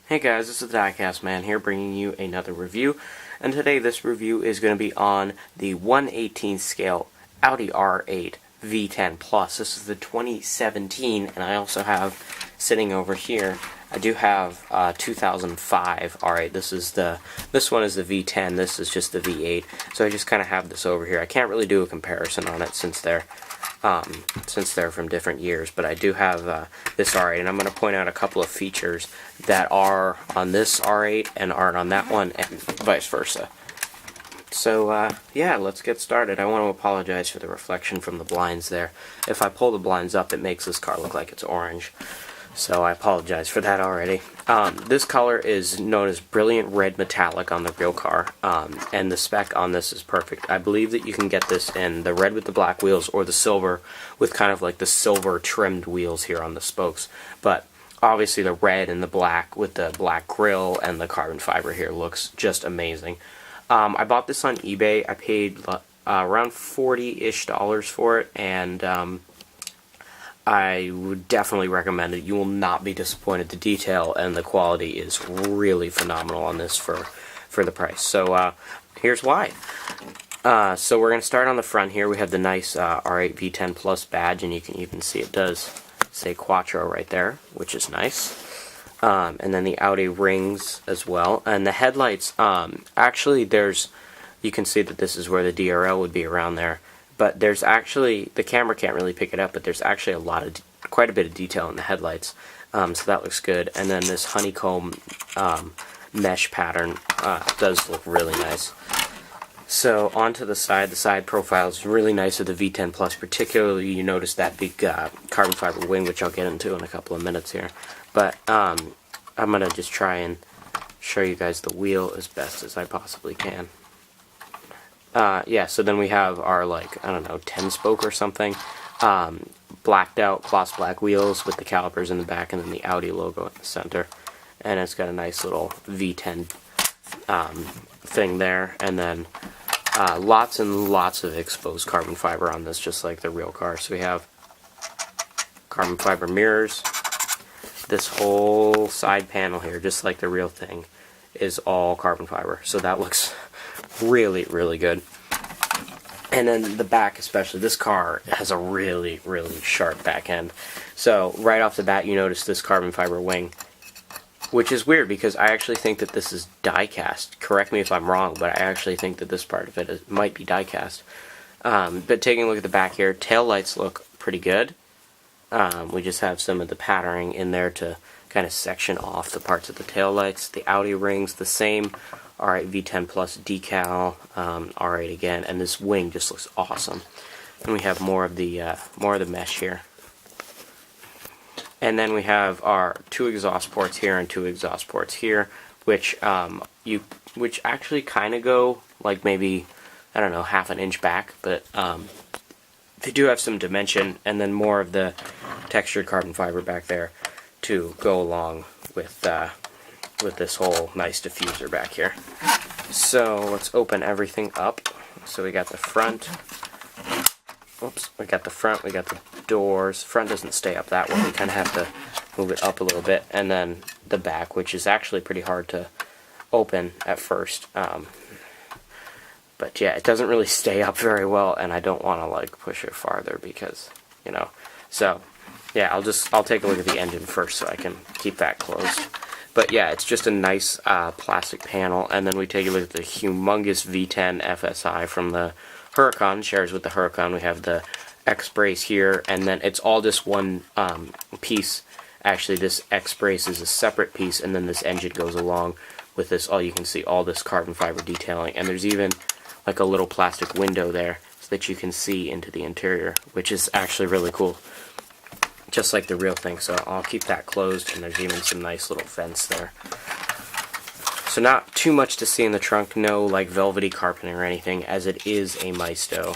Hey guys, this is the Diecast Man here bringing you another review, and today this review is going to be on the 1/18 scale Audi R8 V10 Plus. This is the 2017, and I also have sitting over here, I do have 2005 R8. This one is the V10, this is just the V8, so I just kind of have this over here. I can't really do a comparison on it since they're from different years, but I do have this R8, and I'm going to point out a couple of features that are on this R8 and aren't on that one, and vice versa. So, yeah, let's get started. I want to apologize for the reflection from the blinds there. If I pull the blinds up, it makes this car look like it's orange. So I apologize for that already. This color is known as Brilliant Red Metallic on the real car, and the spec on this is perfect. I believe that you can get this in the red with the black wheels or the silver with kind of like the silver trimmed wheels here on the spokes. But obviously the red and the black with the black grille and the carbon fiber here looks just amazing. I bought this on eBay. I paid around $40-ish for it, and I would definitely recommend it. You will not be disappointed. The detail and the quality is really phenomenal on this for the price. So here's why. So we're going to start on the front here. We have the nice R8 V10 Plus badge, and you can even see it does say Quattro right there, which is nice. And then the Audi rings as well. And the headlights, actually you can see that this is where the DRL would be around there. But there's actually, the camera can't really pick it up, but there's actually quite a bit of detail in the headlights, so that looks good. And then this honeycomb mesh pattern does look really nice. So onto the side profile is really nice of the V10 Plus, particularly you notice that big carbon fiber wing, which I'll get into in a couple of minutes here. But I'm going to just try and show you guys the wheel as best as I possibly can. Yeah, so then we have our, like, I don't know, 10-spoke or something. Blacked out gloss black wheels with the calipers in the back, and then the Audi logo in the center. And it's got a nice little V10 thing there. And then lots and lots of exposed carbon fiber on this, just like the real car. So we have carbon fiber mirrors. This whole side panel here, just like the real thing, is all carbon fiber. So that looks really, really good. And then the back especially, this car has a really, really sharp back end. So right off the bat you notice this carbon fiber wing, which is weird because I actually think that this is die cast. Correct me if I'm wrong, but I actually think that this part of it might be die cast. But taking a look at the back here, tail lights look pretty good. We just have some of the patterning in there to kind of section off the parts of the tail lights. The Audi rings, the same R8 V10 Plus decal, R8 again, and this wing just looks awesome. And we have more of the mesh here. And then we have our two exhaust ports here and two exhaust ports here, which actually kind of go like maybe, I don't know, half an inch back, but they do have some dimension, and then more of the textured carbon fiber back there to go along with this whole nice diffuser back here. So let's open everything up. So we got the front. Oops, we got the front, we got the doors. Front doesn't stay up that way. We kind of have to move it up a little bit. And then the back, which is actually pretty hard to open at first. But yeah, it doesn't really stay up very well, and I don't want to like push it farther because, you know. So yeah, I'll take a look at the engine first so I can keep that closed. But yeah, it's just a nice plastic panel, and then we take a look at the humongous V10 FSI from the Huracan. Shares with the Huracan. We have the X brace here, and then it's all just one piece. Actually, this X brace is a separate piece, and then this engine goes along with this. All you can see, all this carbon fiber detailing, and there's even like a little plastic window there so that you can see into the interior, which is actually really cool. Just like the real thing, so I'll keep that closed, and there's even some nice little vents there. So not too much to see in the trunk, no like velvety carpeting or anything, as it is a Maisto.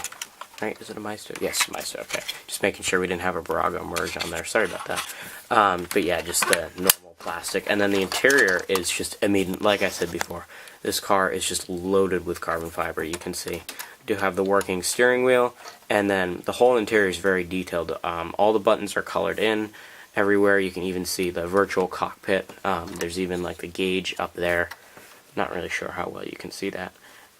Right, is it a Maisto? Yes, Maisto, okay. Just making sure we didn't have a Barago merge on there, sorry about that. But yeah, just the normal plastic, and then the interior is just, I mean, like I said before, this car is just loaded with carbon fiber, you can see. We do have the working steering wheel, and then the whole interior is very detailed. All the buttons are colored in, everywhere. You can even see the virtual cockpit. There's even like the gauge up there. Not really sure how well you can see that.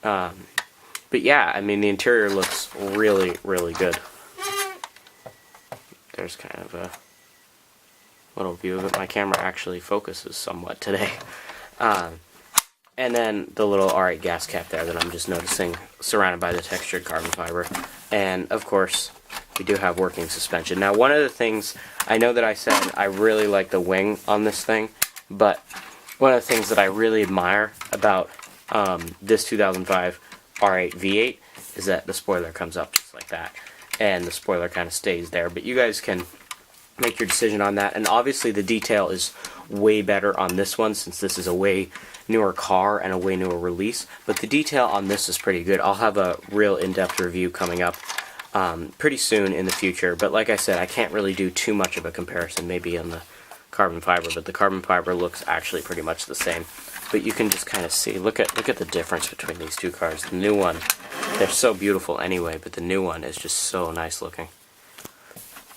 But yeah, I mean, the interior looks really, really good. There's kind of a little view of it. My camera actually focuses somewhat today. And then the little R8 gas cap there that I'm just noticing, surrounded by the textured carbon fiber. And of course, we do have working suspension. Now, one of the things, I know that I said I really like the wing on this thing, but one of the things that I really admire about this 2005 R8 V8 is that the spoiler comes up just like that, and the spoiler kind of stays there. But you guys can make your decision on that, and obviously the detail is way better on this one since this is a way newer car and a way newer release, but the detail on this is pretty good. I'll have a real in-depth review coming up pretty soon in the future, but like I said, I can't really do too much of a comparison maybe on the carbon fiber, but the carbon fiber looks actually pretty much the same. But you can just kind of see, look at the difference between these two cars. The new one, they're so beautiful anyway, but the new one is just so nice looking.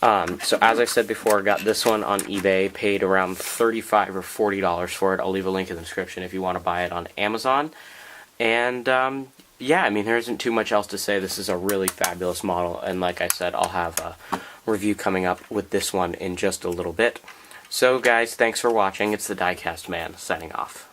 So as I said before, I got this one on eBay, paid around $35 or $40 for it. I'll leave a link in the description if you want to buy it on Amazon. And yeah, I mean, there isn't too much else to say. This is a really fabulous model, and like I said, I'll have a review coming up with this one in just a little bit. So guys, thanks for watching. It's the Diecast Man signing off.